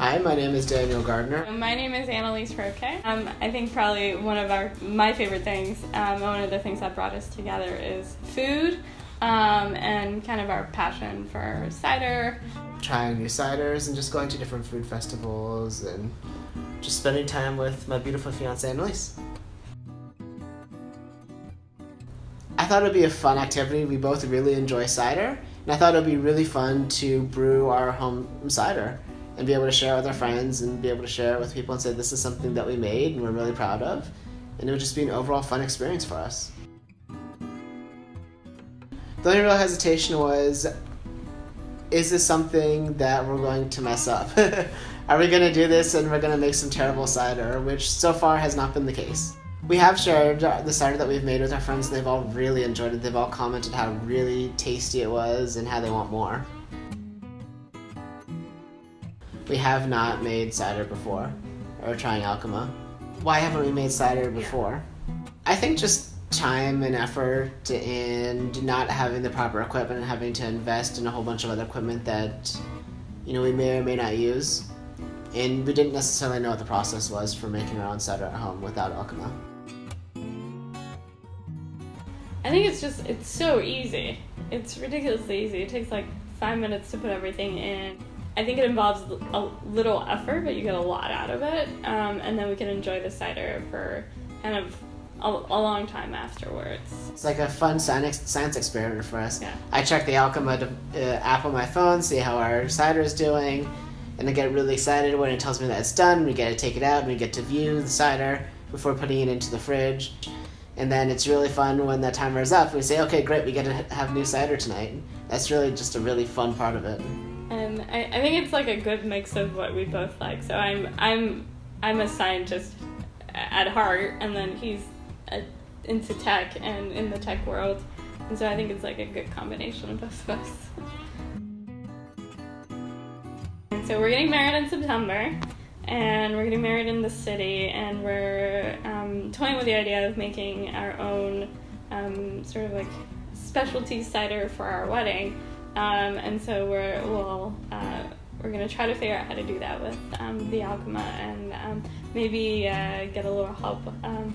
Hi, my name is Daniel Gardner. My name is Annalise Roque. I think probably one of my favorite things, one of the things that brought us together is food and kind of our passion for cider. Trying new ciders and just going to different food festivals and just spending time with my beautiful fiancée Annalise. I thought it would be a fun activity. We both really enjoy cider, and I thought it would be really fun to brew our home cider and be able to share it with our friends and be able to share it with people and say this is something that we made and we're really proud of. And it would just be an overall fun experience for us. The only real hesitation was, is this something that we're going to mess up? Are we going to do this and we're going to make some terrible cider, which so far has not been the case. We have shared the cider that we've made with our friends, and they've all really enjoyed it. They've all commented how really tasty it was and how they want more. We have not made cider before, or trying ALCHEMA. Why haven't we made cider before? I think just time and effort and not having the proper equipment and having to invest in a whole bunch of other equipment that we may or may not use. And we didn't necessarily know what the process was for making our own cider at home without ALCHEMA. I think it's so easy. It's ridiculously easy. It takes like 5 minutes to put everything in. I think it involves a little effort, but you get a lot out of it. And then we can enjoy the cider for kind of a long time afterwards. It's like a fun science experiment for us. Yeah. I check the ALCHEMA app on my phone, see how our cider is doing, and I get really excited when it tells me that it's done. We get to take it out and we get to view the cider before putting it into the fridge. And then it's really fun when that timer is up. We say, okay, great, we get to have new cider tonight. That's really just a really fun part of it. And I think it's like a good mix of what we both like. So I'm a scientist at heart, and then he's into tech and in the tech world. And so I think it's like a good combination of both of us. And so we're getting married in September. And we're getting married in the city, and we're toying with the idea of making our own sort of like specialty cider for our wedding. And so we're going to try to figure out how to do that with the ALCHEMA, and maybe get a little help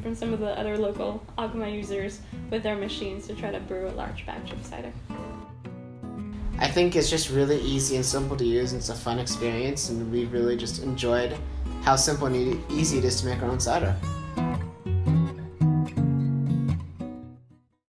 from some of the other local ALCHEMA users with their machines to try to brew a large batch of cider. I think it's just really easy and simple to use, and it's a fun experience, and we really just enjoyed how simple and easy it is to make our own cider.